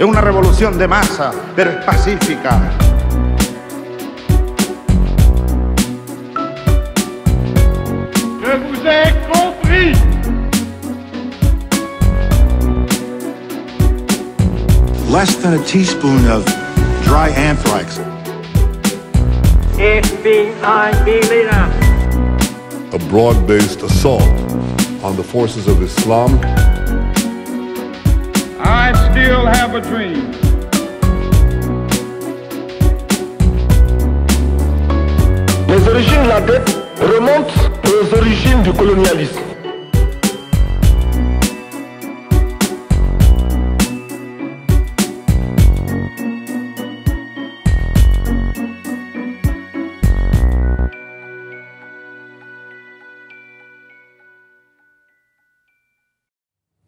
es una revolución de masa, pero es pacífica. Je vous ai compris. Less than a teaspoon of dry anthrax. Ich bin ein Berliner. A broad-based assault on the forces of Islam. I still have a dream. Les origines de la dette remontent aux origines du colonialisme.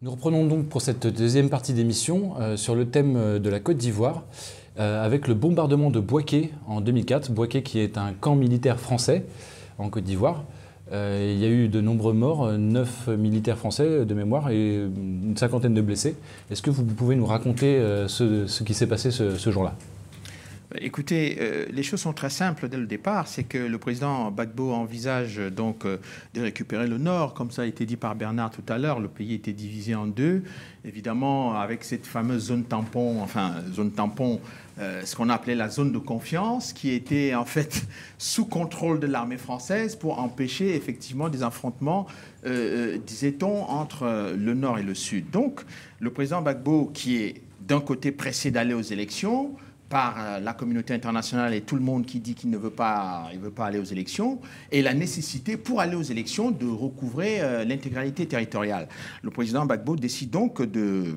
Nous reprenons donc pour cette deuxième partie d'émission sur le thème de la Côte d'Ivoire avec le bombardement de Bouaké en 2004. Bouaké qui est un camp militaire français en Côte d'Ivoire. Il y a eu de nombreux morts, 9 militaires français de mémoire et une cinquantaine de blessés. Est-ce que vous pouvez nous raconter ce qui s'est passé ce jour-là ? Écoutez, les choses sont très simples dès le départ. C'est que le président Gbagbo envisage donc de récupérer le nord. Comme ça a été dit par Bernard tout à l'heure, le pays était divisé en deux. Évidemment, avec cette fameuse zone tampon, ce qu'on appelait la zone de confiance, qui était en fait sous contrôle de l'armée française pour empêcher effectivement des affrontements, disait-on, entre le nord et le sud. Donc, le président Gbagbo, qui est d'un côté pressé d'aller aux élections, par la communauté internationale et tout le monde qui dit qu'il ne veut pas aller aux élections, et la nécessité pour aller aux élections de recouvrer l'intégralité territoriale. Le président Gbagbo décide donc de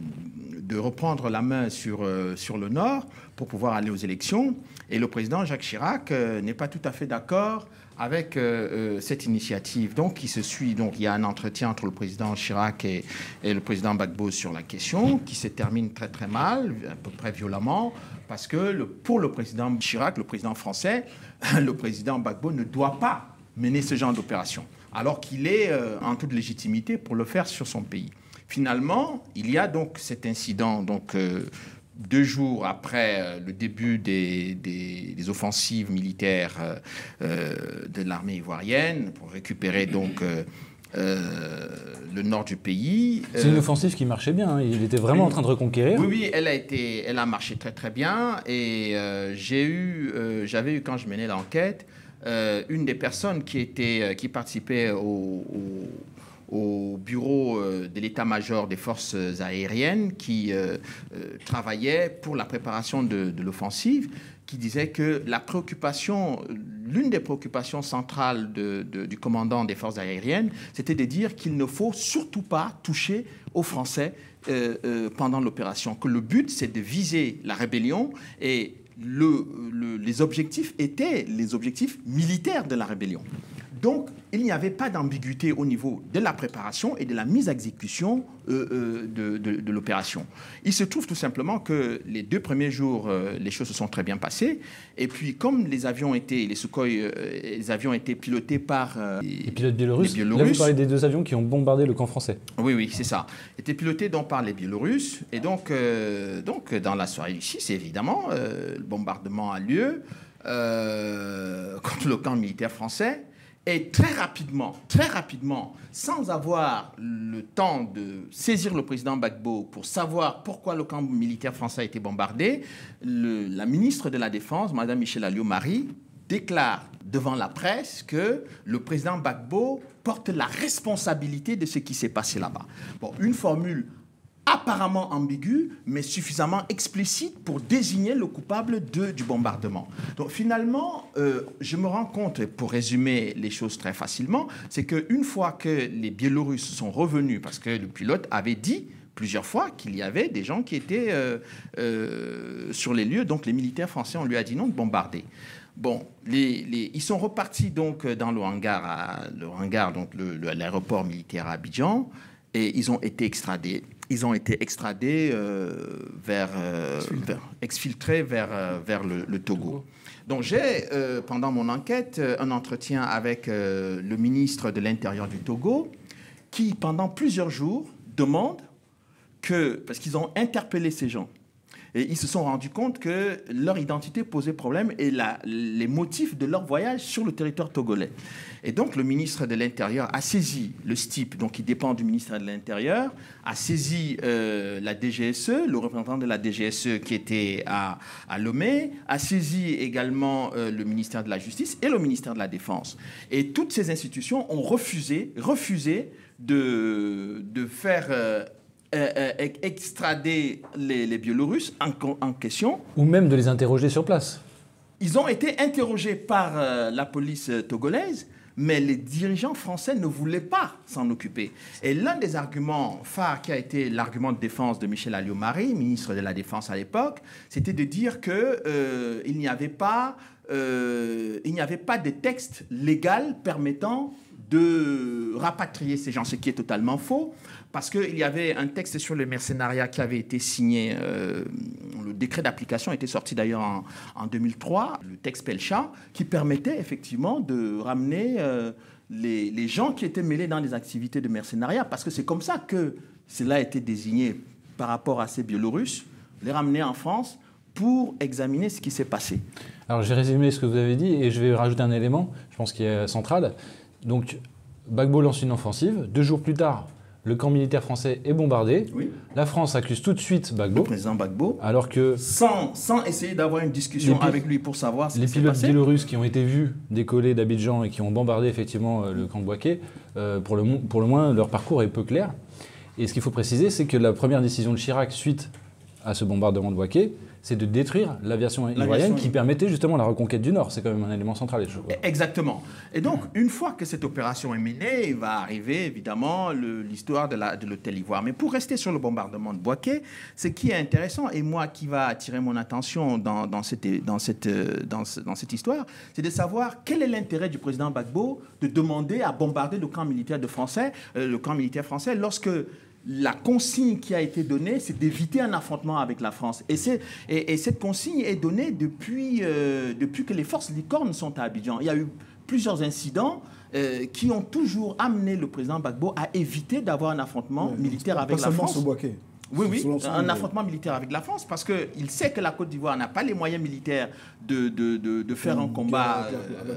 reprendre la main sur le nord pour pouvoir aller aux élections, et le président Jacques Chirac n'est pas tout à fait d'accord avec cette initiative. Donc, il y a un entretien entre le président Chirac et le président Gbagbo sur la question, qui se termine très très mal, à peu près violemment, parce que pour le président Chirac, le président français, le président Gbagbo ne doit pas mener ce genre d'opération, alors qu'il est en toute légitimité pour le faire sur son pays. Finalement, il y a donc cet incident, 2 jours après le début des offensives militaires de l'armée ivoirienne pour récupérer donc le nord du pays. C'est une offensive qui marchait bien, hein. Il était vraiment en train de reconquérir. Oui, elle a marché très très bien, et j'avais eu, quand je menais l'enquête, une des personnes qui participait au bureau de l'état-major des forces aériennes, qui travaillait pour la préparation de l'offensive, qui disait que l'une des préoccupations centrales du commandant des forces aériennes, c'était de dire qu'il ne faut surtout pas toucher aux Français pendant l'opération, que le but c'est de viser la rébellion, et les objectifs étaient les objectifs militaires de la rébellion. Donc, il n'y avait pas d'ambiguïté au niveau de la préparation et de la mise à exécution de l'opération. Il se trouve tout simplement que les 2 premiers jours, les choses se sont très bien passées. Et puis, comme les avions étaient pilotés par les pilotes biélorusses. Là, vous parlez des 2 avions qui ont bombardé le camp français. Oui, c'est ça. Étaient pilotés donc par les Biélorusses. Et donc dans la soirée du 6, évidemment, le bombardement a lieu contre le camp militaire français. Et très rapidement, sans avoir le temps de saisir le président Gbagbo pour savoir pourquoi le camp militaire français a été bombardé, la ministre de la Défense, Mme Michèle Alliot-Marie, déclare devant la presse que le président Gbagbo porte la responsabilité de ce qui s'est passé là-bas. Bon, une formule apparemment ambiguë, mais suffisamment explicite pour désigner le coupable du bombardement. Donc finalement, je me rends compte, pour résumer les choses très facilement, c'est qu'une fois que les Biélorusses sont revenus, parce que le pilote avait dit plusieurs fois qu'il y avait des gens qui étaient sur les lieux, donc les militaires français, on lui a dit non de bombarder. Bon, ils sont repartis donc dans le hangar, donc l'aéroport militaire à Abidjan, et ils ont été extradés. Exfiltrés vers le Togo. Donc j'ai, pendant mon enquête, un entretien avec le ministre de l'Intérieur du Togo, qui, pendant plusieurs jours, demande parce qu'ils ont interpellé ces gens, et ils se sont rendus compte que leur identité posait problème et les motifs de leur voyage sur le territoire togolais. Et donc le ministre de l'Intérieur a saisi le STIP, donc qui dépend du ministère de l'Intérieur, a saisi la DGSE, le représentant de la DGSE qui était à Lomé, a saisi également le ministère de la Justice et le ministère de la Défense. Et toutes ces institutions ont refusé de faire extrader les Biélorusses en question. Ou même de les interroger sur place. Ils ont été interrogés par la police togolaise, mais les dirigeants français ne voulaient pas s'en occuper. Et l'un des arguments phares qui a été l'argument de défense de Michel Alliot-Marie, ministre de la Défense à l'époque, c'était de dire qu'il n'y avait pas de texte légal permettant de rapatrier ces gens, ce qui est totalement faux, parce qu'il y avait un texte sur le mercenariat qui avait été signé, le décret d'application était sorti d'ailleurs en 2003, le texte Pelcha, qui permettait effectivement de ramener les gens qui étaient mêlés dans des activités de mercenariat, parce que c'est comme ça que cela a été désigné par rapport à ces Biélorusses, les ramener en France pour examiner ce qui s'est passé. Alors j'ai résumé ce que vous avez dit et je vais rajouter un élément, je pense qu'il est central. Donc, Gbagbo lance une offensive. 2 jours plus tard, le camp militaire français est bombardé. Oui. La France accuse tout de suite Gbagbo. Le président Gbagbo. Alors que... Sans essayer d'avoir une discussion avec lui pour savoir ce qui s'est passé. Les pilotes biélorusses qui ont été vus décoller d'Abidjan et qui ont bombardé effectivement le camp de Bouaké, pour le moins, leur parcours est peu clair. Et ce qu'il faut préciser, c'est que la première décision de Chirac suite à ce bombardement de Bouaké, c'est de détruire l'aviation ivoirienne qui permettait justement la reconquête du Nord. C'est quand même un élément central. Exactement. Et donc, une fois que cette opération est menée, il va arriver évidemment l'histoire de l'hôtel Ivoire. Mais pour rester sur le bombardement de Bouaké, ce qui est intéressant, et moi qui va attirer mon attention dans cette histoire, c'est de savoir quel est l'intérêt du président Gbagbo de demander à bombarder le camp militaire français lorsque la consigne qui a été donnée, c'est d'éviter un affrontement avec la France. Et cette consigne est donnée depuis que les forces licornes sont à Abidjan. Il y a eu plusieurs incidents qui ont toujours amené le président Gbagbo à éviter d'avoir un affrontement militaire avec la France. Oui, un affrontement militaire avec la France, parce qu'il sait que la Côte d'Ivoire n'a pas les moyens militaires de faire un combat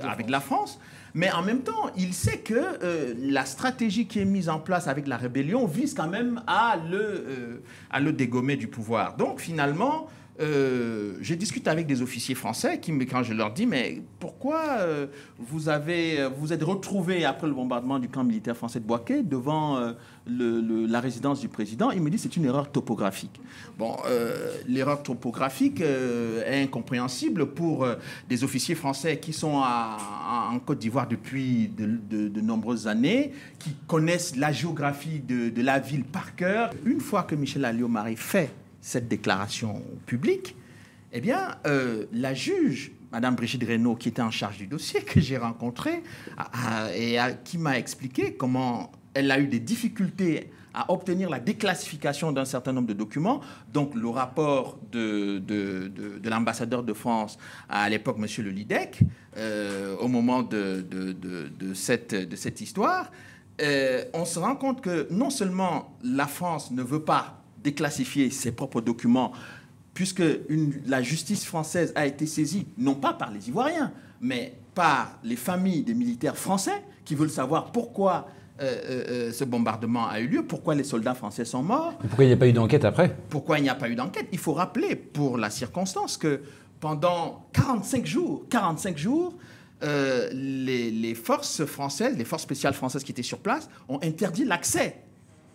avec la France. Mais en même temps, il sait que la stratégie qui est mise en place avec la rébellion vise quand même à le dégommer du pouvoir. Donc finalement, je discute avec des officiers français quand je leur dis, mais pourquoi vous êtes retrouvés après le bombardement du camp militaire français de Bouaké devant la résidence du président? Ils me disent c'est une erreur topographique. Bon, l'erreur topographique est incompréhensible pour des officiers français qui sont en Côte d'Ivoire depuis de nombreuses années, qui connaissent la géographie de la ville par cœur. Une fois que Michel Alliot-Marie fait cette déclaration publique, eh bien, la juge, Madame Brigitte Reynaud, qui était en charge du dossier, que j'ai rencontrée, qui m'a expliqué comment elle a eu des difficultés à obtenir la déclassification d'un certain nombre de documents. Donc, le rapport de l'ambassadeur de France à l'époque, M. Le Lidec, au moment de cette histoire, on se rend compte que non seulement la France ne veut pas déclassifier ses propres documents, puisque la justice française a été saisie, non pas par les Ivoiriens, mais par les familles des militaires français qui veulent savoir pourquoi ce bombardement a eu lieu, pourquoi les soldats français sont morts. Et pourquoi il n'y a pas eu d'enquête après? Pourquoi il n'y a pas eu d'enquête? Il faut rappeler, pour la circonstance, que pendant 45 jours, les forces françaises, les forces spéciales françaises qui étaient sur place, ont interdit l'accès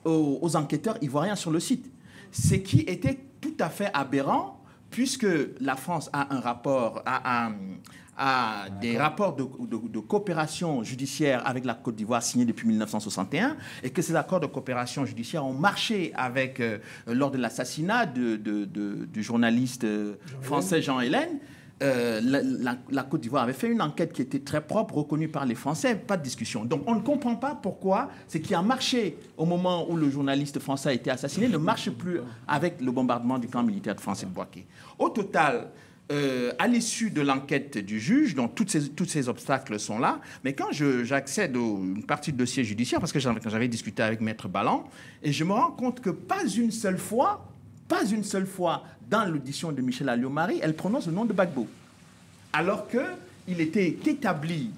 aux enquêteurs ivoiriens sur le site. Ce qui était tout à fait aberrant, puisque la France a des rapports de coopération judiciaire avec la Côte d'Ivoire signés depuis 1961, et que ces accords de coopération judiciaire ont marché lors de l'assassinat du journaliste français Jean Hélène. La Côte d'Ivoire avait fait une enquête qui était très propre, reconnue par les Français, pas de discussion. Donc on ne comprend pas pourquoi ce qui a marché au moment où le journaliste français a été assassiné ne marche plus avec le bombardement du camp militaire de français de Bouaké. Au total, à l'issue de l'enquête du juge, donc tous ces obstacles sont là, mais quand j'accède à une partie du dossier judiciaire, parce que j'avais discuté avec Maître Balland, et je me rends compte que pas une seule fois, pas une seule fois dans l'audition de Michel Alliot-Marie, elle prononce le nom de Gbagbo. Alors qu'il était établi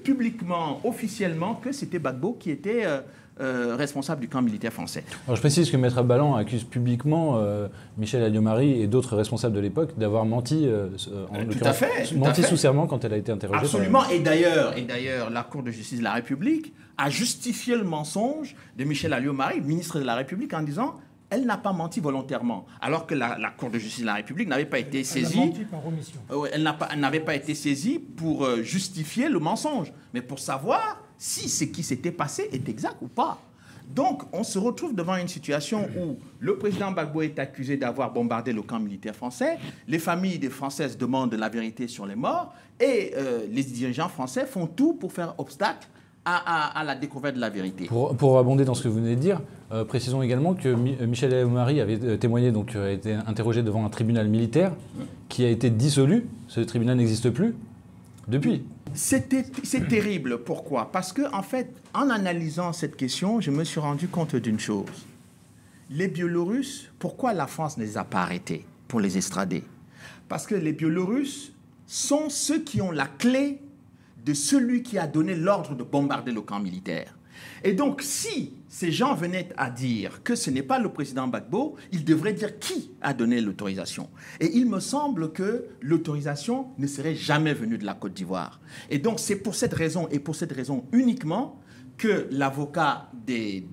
publiquement, officiellement, que c'était Gbagbo qui était responsable du camp militaire français. Alors je précise que Maître Ballan accuse publiquement Michel Alliot-Marie et d'autres responsables de l'époque d'avoir menti, sous serment quand elle a été interrogée. Absolument. Et d'ailleurs, la Cour de justice de la République a justifié le mensonge de Michel Alliot-Marie, ministre de la République, en disant elle n'a pas menti volontairement, alors que la Cour de justice de la République n'avait pas été saisie. Elle a menti par omission. Elle n'avait pas été saisie pour justifier le mensonge, mais pour savoir si ce qui s'était passé est exact ou pas. Donc, on se retrouve devant une situation où le président Gbagbo est accusé d'avoir bombardé le camp militaire français, les familles des Françaises demandent la vérité sur les morts, et les dirigeants français font tout pour faire obstacle à la découverte de la vérité. Pour abonder dans ce que vous venez de dire, précisons également que Michel Alliot-Marie avait témoigné, donc a été interrogé devant un tribunal militaire qui a été dissolu. Ce tribunal n'existe plus depuis. C'est terrible. Pourquoi? Parce que, en fait, en analysant cette question, je me suis rendu compte d'une chose. Les Biélorusses, pourquoi la France ne les a pas arrêtés pour les extrader? Parce que les Biélorusses sont ceux qui ont la clé de celui qui a donné l'ordre de bombarder le camp militaire. Et donc, si ces gens venaient à dire que ce n'est pas le président Gbagbo, ils devraient dire qui a donné l'autorisation. Et il me semble que l'autorisation ne serait jamais venue de la Côte d'Ivoire. Et donc, c'est pour cette raison, et pour cette raison uniquement, que l'avocat des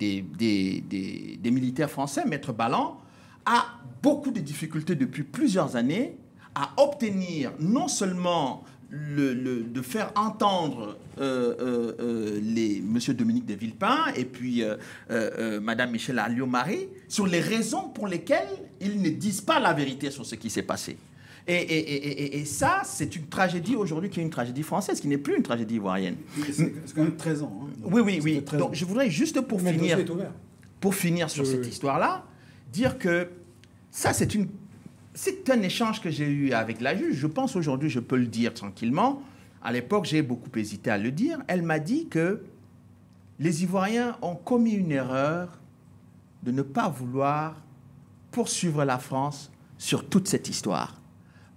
militaires français, Maître Ballan, a beaucoup de difficultés depuis plusieurs années à obtenir non seulement de faire entendre M. Dominique de Villepin et puis Mme Michel Alliot-Marie sur les raisons pour lesquelles ils ne disent pas la vérité sur ce qui s'est passé. Et ça, c'est une tragédie aujourd'hui qui est une tragédie française, qui n'est plus une tragédie ivoirienne. C'est quand même 13 ans. Hein. Oui. Donc, je voudrais juste pour finir sur cette histoire-là, dire que ça, c'est un échange que j'ai eu avec la juge. Je pense aujourd'hui, je peux le dire tranquillement. À l'époque, j'ai beaucoup hésité à le dire. Elle m'a dit que les Ivoiriens ont commis une erreur de ne pas vouloir poursuivre la France sur toute cette histoire.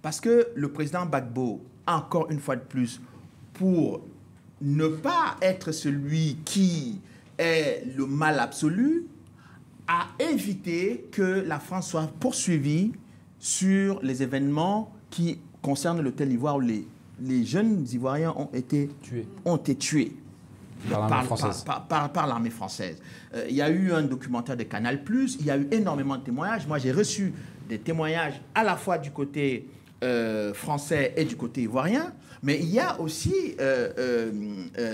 Parce que le président Gbagbo, encore une fois de plus, pour ne pas être celui qui est le mal absolu, a évité que la France soit poursuivie sur les événements qui concernent le tel Ivoire où les jeunes Ivoiriens ont été tués par l'armée française. Il y a eu un documentaire de Canal+, il y a eu énormément de témoignages. Moi, j'ai reçu des témoignages à la fois du côté français et du côté ivoirien, mais il y a aussi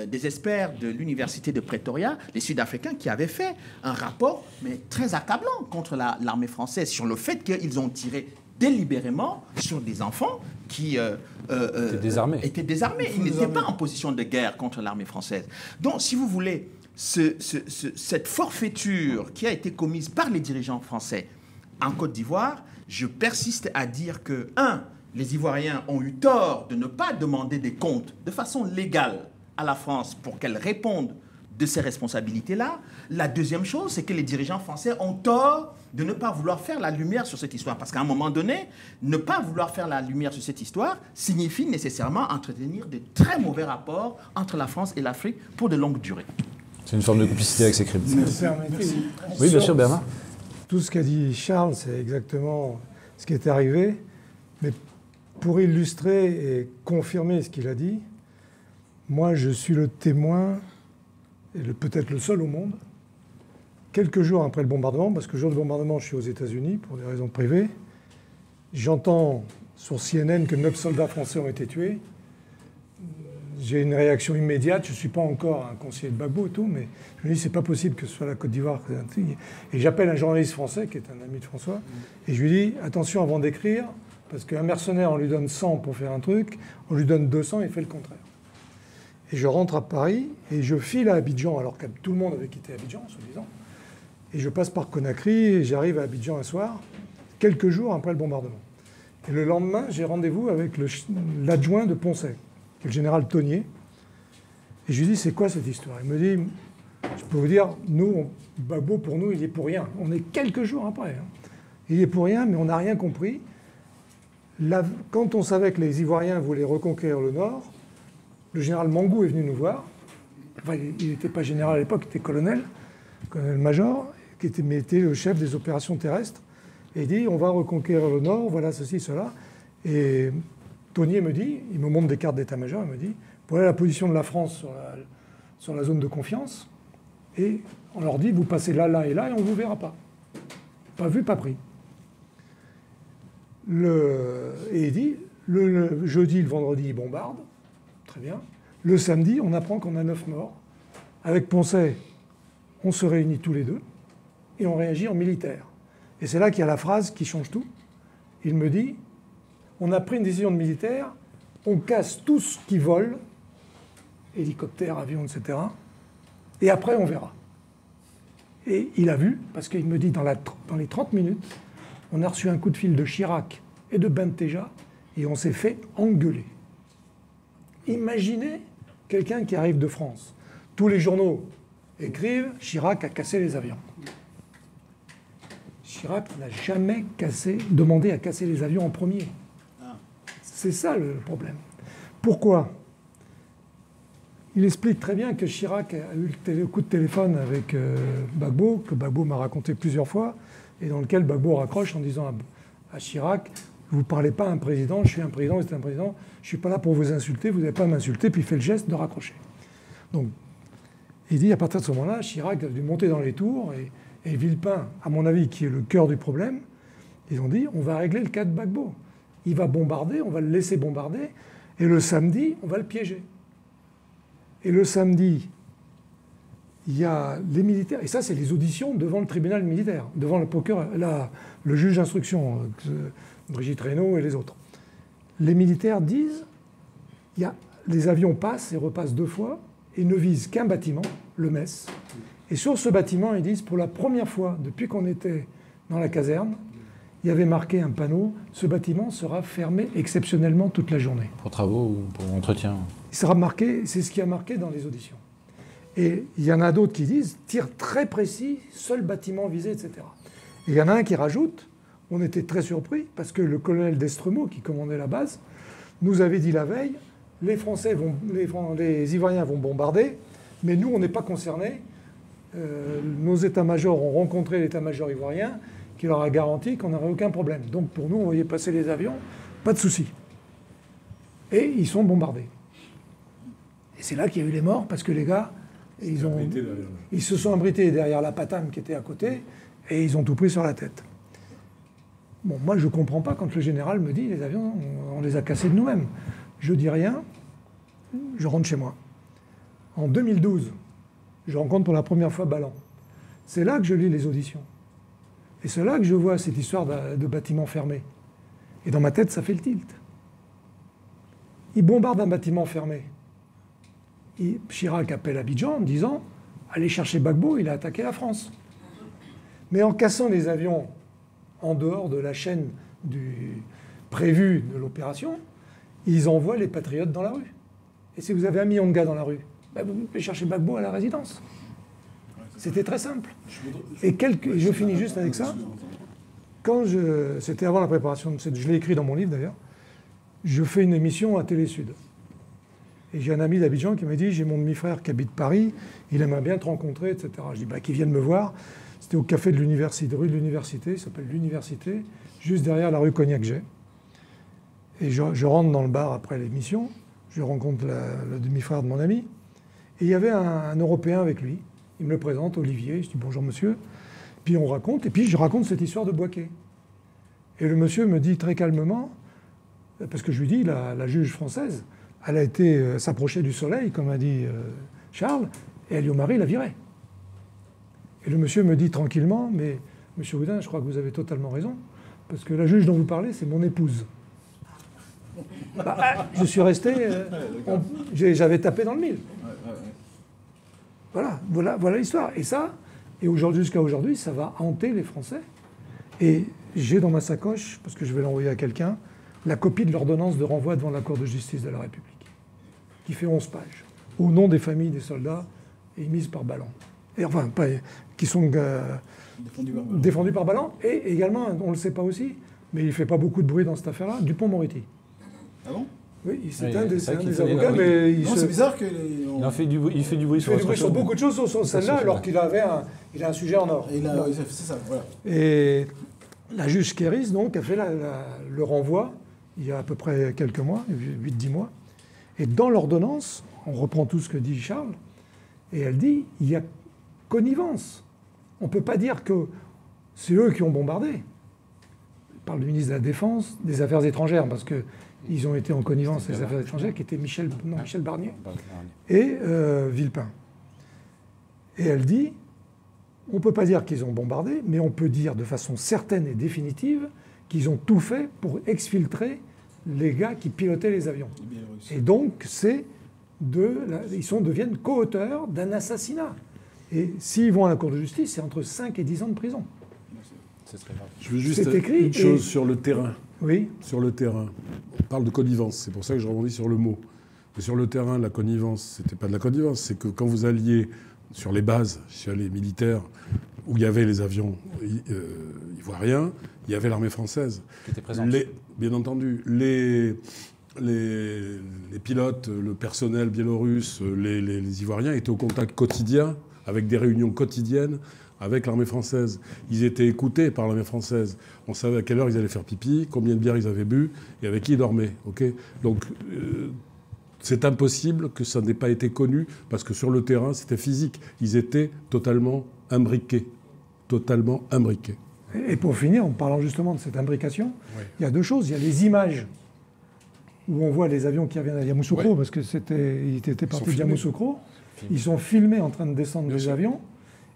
des experts de l'université de Pretoria, les Sud-Africains, qui avaient fait un rapport mais très accablant contre l'armée française sur le fait qu'ils ont tiré délibérément sur des enfants qui étaient désarmés. Ils n'étaient pas en position de guerre contre l'armée française. Donc, si vous voulez, cette forfaiture qui a été commise par les dirigeants français en Côte d'Ivoire, je persiste à dire que, les Ivoiriens ont eu tort de ne pas demander des comptes de façon légale à la France pour qu'elle réponde de ces responsabilités-là. La deuxième chose, c'est que les dirigeants français ont tort de ne pas vouloir faire la lumière sur cette histoire. Parce qu'à un moment donné, ne pas vouloir faire la lumière sur cette histoire signifie nécessairement entretenir de très mauvais rapports entre la France et l'Afrique pour de longues durées. C'est une forme de complicité avec ces crimes. Oui, bien sûr, Bernard. Tout ce qu'a dit Charles, c'est exactement ce qui est arrivé. Mais pour illustrer et confirmer ce qu'il a dit, moi, je suis le témoin, et peut-être le seul au monde, quelques jours après le bombardement, parce que le jour du bombardement, je suis aux États-Unis pour des raisons privées. J'entends sur CNN que 9 soldats français ont été tués. J'ai une réaction immédiate. Je ne suis pas encore un conseiller de Gbagbo et tout, mais je me dis c'est pas possible que ce soit la Côte d'Ivoire. Et j'appelle un journaliste français qui est un ami de François, et je lui dis attention avant d'écrire, parce qu'un mercenaire, on lui donne 100 pour faire un truc, on lui donne 200, il fait le contraire. Et je rentre à Paris et je file à Abidjan, alors que tout le monde avait quitté Abidjan, soi-disant. Et je passe par Conakry et j'arrive à Abidjan un soir, quelques jours après le bombardement. Et le lendemain, j'ai rendez-vous avec l'adjoint de Poncet, qui est le général Tonnier. Et je lui dis, c'est quoi cette histoire? Il me dit, je peux vous dire, nous, Gbagbo, pour nous, il est pour rien. On est quelques jours après. Hein. Il y est pour rien, mais on n'a rien compris. Quand on savait que les Ivoiriens voulaient reconquérir le Nord, le général Mangou est venu nous voir. Enfin, il n'était pas général à l'époque, il était colonel-major, mais était le chef des opérations terrestres. Et il dit, on va reconquérir le Nord, voilà ceci, cela. Et Tonier me dit, il me montre des cartes d'état-major, il me dit, voilà la position de la France sur la zone de confiance. Et on leur dit, vous passez là, là et là, et on ne vous verra pas. Pas vu, pas pris. Et il dit, le jeudi, le vendredi, il bombarde. Très bien. Le samedi, on apprend qu'on a 9 morts. Avec Poncet, on se réunit tous les deux et on réagit en militaire. Et c'est là qu'il y a la phrase qui change tout. Il me dit, on a pris une décision de militaire, on casse tout ce qui vole, hélicoptères, avions, etc. Et après, on verra. Et il a vu, parce qu'il me dit, dans les 30 minutes, on a reçu un coup de fil de Chirac et de Benteja, et on s'est fait engueuler. Imaginez quelqu'un qui arrive de France. Tous les journaux écrivent « Chirac a cassé les avions ». Chirac n'a jamais demandé à casser les avions en premier. C'est ça le problème. Pourquoi ? Il explique très bien que Chirac a eu le coup de téléphone avec Gbagbo, que Gbagbo m'a raconté plusieurs fois, et dans lequel Gbagbo raccroche en disant à Chirac « Vous ne parlez pas à un président, je suis un président, vous êtes un président, je ne suis pas là pour vous insulter, vous n'avez pas à m'insulter », puis il fait le geste de raccrocher. Donc, il dit, à partir de ce moment-là, Chirac a dû monter dans les tours, et Villepin, à mon avis, qui est le cœur du problème, ils ont dit, on va régler le cas de Gbagbo. Il va bombarder, on va le laisser bombarder, et le samedi, on va le piéger. Et le samedi, il y a les militaires, et ça, c'est les auditions devant le tribunal militaire, devant le procureur, le juge d'instruction, Brigitte Reynaud et les autres. Les militaires disent, les avions passent et repassent 2 fois, et ne visent qu'un bâtiment, le Metz. Et sur ce bâtiment, ils disent, pour la première fois depuis qu'on était dans la caserne, il y avait marqué un panneau, ce bâtiment sera fermé exceptionnellement toute la journée. Pour travaux ou pour entretien ? Il sera marqué, c'est ce qui a marqué dans les auditions. Et il y en a d'autres qui disent, tir très précis, seul bâtiment visé, etc. Et il y en a un qui rajoute, on était très surpris, parce que le colonel d'Estremaux, qui commandait la base, nous avait dit la veille, les Ivoiriens vont bombarder, mais nous, on n'est pas concernés. Nos états-majors ont rencontré l'état-major ivoirien qui leur a garanti qu'on n'aurait aucun problème. Donc pour nous, on voyait passer les avions, pas de souci. Et ils sont bombardés. Et c'est là qu'il y a eu les morts, parce que les gars, ils se sont abrités derrière la patame qui était à côté, et ils ont tout pris sur la tête. Bon, moi, je ne comprends pas quand le général me dit, les avions, on les a cassés de nous-mêmes. Je dis rien, je rentre chez moi. En 2012, je rencontre pour la première fois Balland. C'est là que je lis les auditions. Et c'est là que je vois cette histoire de bâtiment fermé. Et dans ma tête, ça fait le tilt. Il bombarde un bâtiment fermé. Chirac appelle Abidjan en disant « Allez chercher Gbagbo, il a attaqué la France ». Mais en cassant les avions en dehors de la chaîne prévue de l'opération, ils envoient les patriotes dans la rue. Et si vous avez 1 million de gars dans la rue, vous pouvez chercher Gbagbo à la résidence. C'était très simple. Et je finis juste avec ça. C'était avant la préparation, je l'ai écrit dans mon livre d'ailleurs, je fais une émission à Télé Sud. Et j'ai un ami d'Abidjan qui m'a dit, j'ai mon demi-frère qui habite Paris, il aimerait bien te rencontrer, etc. Je dis, qu'il vienne me voir. C'était au café de l'université, rue de l'université, ça s'appelle l'université, juste derrière la rue Cognac-Jay. Et je rentre dans le bar après l'émission, je rencontre le demi-frère de mon ami, et il y avait un Européen avec lui. Il me le présente, Olivier, je dis bonjour monsieur. Puis on raconte, et puis je raconte cette histoire de Bouaké. Et le monsieur me dit très calmement, parce que je lui dis, la juge française, elle a été s'approcher du soleil, comme a dit Charles, et Alliot-Marie l'a virée. Et le monsieur me dit tranquillement, mais monsieur Houdin, je crois que vous avez totalement raison, parce que la juge dont vous parlez, c'est mon épouse. Je suis resté, j'avais tapé dans le mille. Voilà l'histoire. Et ça, jusqu'à aujourd'hui, ça va hanter les Français. Et j'ai dans ma sacoche, parce que je vais l'envoyer à quelqu'un, la copie de l'ordonnance de renvoi devant la Cour de justice de la République, qui fait 11 pages, au nom des familles des soldats, et mise par Balland. Et enfin, qui sont défendus par Balland. Et également, on ne le sait pas aussi, mais il ne fait pas beaucoup de bruit dans cette affaire-là, Dupond-Moretti. Ah bon? Oui, c'est un des qu'il avocats, mais c'est bizarre que... Il fait du bruit sur beaucoup de choses, sur celle-là, alors qu'il a un sujet en or. C'est ça, voilà. Et la juge Kéris, donc, a fait le renvoi il y a à peu près quelques mois, 8-10 mois. Et dans l'ordonnance, on reprend tout ce que dit Charles, et elle dit il y a connivence. On ne peut pas dire que c'est eux qui ont bombardé. Elle parle du ministre de la Défense, des Affaires étrangères, parce qu'ils ont été en connivence, les Affaires étrangères, qui étaient Michel Barnier et Villepin. Et elle dit on ne peut pas dire qu'ils ont bombardé, mais on peut dire de façon certaine et définitive qu'ils ont tout fait pour exfiltrer les gars qui pilotaient les avions. Et donc, ils deviennent co-auteurs d'un assassinat. Et s'ils vont à la Cour de justice, c'est entre 5 et 10 ans de prison. C'est très grave. Je veux juste écrit, une chose sur le terrain. Oui. Sur le terrain. On parle de connivence, c'est pour ça que je rebondis sur le mot. Mais sur le terrain, la connivence, c'était pas de la connivence, c'est que quand vous alliez sur les bases, sur les militaires, où il y avait les avions ivoiriens, il y avait l'armée française. Qui était présente. Bien entendu, les pilotes, le personnel biélorusse, les Ivoiriens étaient au contact quotidien, avec des réunions quotidiennes avec l'armée française. Ils étaient écoutés par l'armée française. On savait à quelle heure ils allaient faire pipi, combien de bières ils avaient bu et avec qui ils dormaient. Okay, donc c'est impossible que ça n'ait pas été connu parce que sur le terrain, c'était physique. Ils étaient totalement imbriqués. Totalement imbriqués. Et pour finir, en parlant justement de cette imbrication, il y a deux choses. Il y a les images où on voit les avions qui viennent à Yamoussoukro, parce qu'ils étaient partis de Yamoussoukro. Ils sont filmés en train de descendre des avions.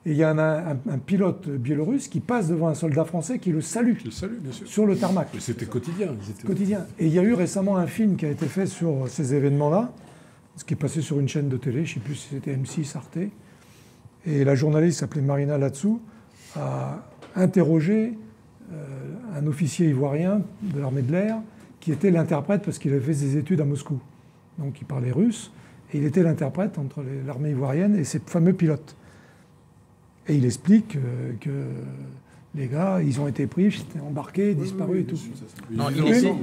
Et il y a un pilote biélorusse qui passe devant un soldat français qui le salue, bien sûr. Sur le tarmac. Mais c'était quotidien. Quotidien. Et il y a eu récemment un film qui a été fait sur ces événements-là, ce qui est passé sur une chaîne de télé, je ne sais plus si c'était M6, Arte. Et la journaliste s'appelait Marina Latsou, a interrogé un officier ivoirien de l'armée de l'air qui était l'interprète parce qu'il avait fait ses études à Moscou. Donc il parlait russe, et il était l'interprète entre l'armée ivoirienne et ces fameux pilotes. Et il explique que les gars, ils ont été pris, embarqués, disparus et tout. Non,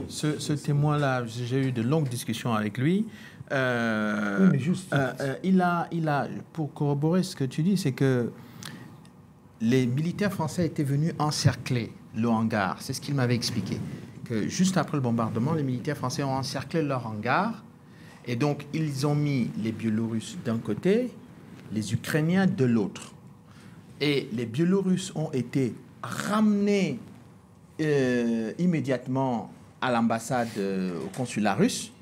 ce témoin-là, j'ai eu de longues discussions avec lui. Mais juste... il a, pour corroborer ce que tu dis, c'est que les militaires français étaient venus encercler le hangar. C'est ce qu'il m'avait expliqué. Que juste après le bombardement, les militaires français ont encerclé leur hangar. Et donc, ils ont mis les Biélorusses d'un côté, les Ukrainiens de l'autre. Et les Biélorusses ont été ramenés immédiatement à l'ambassade, au consulat russe,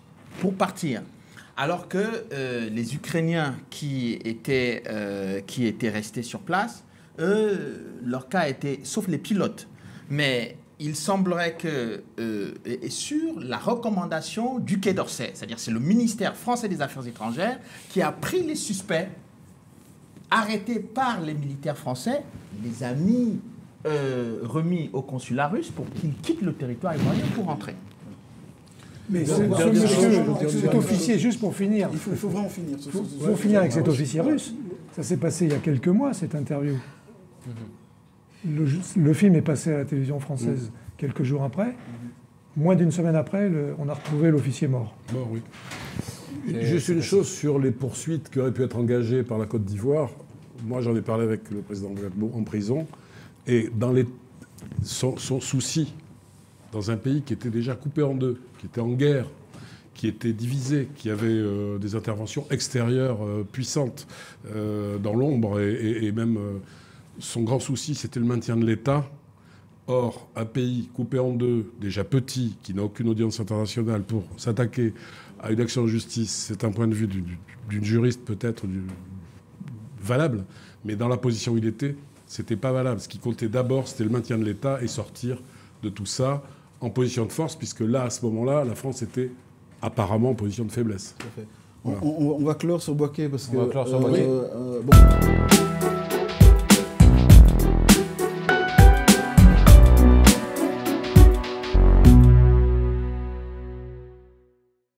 pour partir. Alors que les Ukrainiens qui étaient restés sur place, eux, leur cas était, sauf les pilotes. Mais il semblerait que, et sur la recommandation du Quai d'Orsay, c'est-à-dire c'est le ministère français des Affaires étrangères qui a pris les suspects arrêtés par les militaires français, les a remis au consulat russe pour qu'ils quittent le territoire ivoirien pour rentrer. Mais cet officier, juste pour finir... Il faut vraiment finir. Il faut finir avec cet officier russe. Ça s'est passé il y a quelques mois, cette interview. Le film est passé à la télévision française quelques jours après. Moins d'une semaine après, on a retrouvé l'officier mort. Mort, oui. Juste une chose sur les poursuites qui auraient pu être engagées par la Côte d'Ivoire. Moi, j'en ai parlé avec le président Gbagbo en prison. Et dans son souci, dans un pays qui était déjà coupé en deux, qui était en guerre, qui était divisé, qui avait des interventions extérieures puissantes dans l'ombre, et même son grand souci, c'était le maintien de l'État. Or, un pays coupé en deux, déjà petit, qui n'a aucune audience internationale pour s'attaquer à une action de justice, c'est un point de vue d'une juriste peut-être valable, mais dans la position où il était, c'était pas valable. Ce qui comptait d'abord, c'était le maintien de l'État et sortir de tout ça en position de force, puisque là, à ce moment-là, la France était apparemment en position de faiblesse. Tout à fait. Voilà. On va clore sur Bouaké parce que... On va clore sur Bouaké. Bon.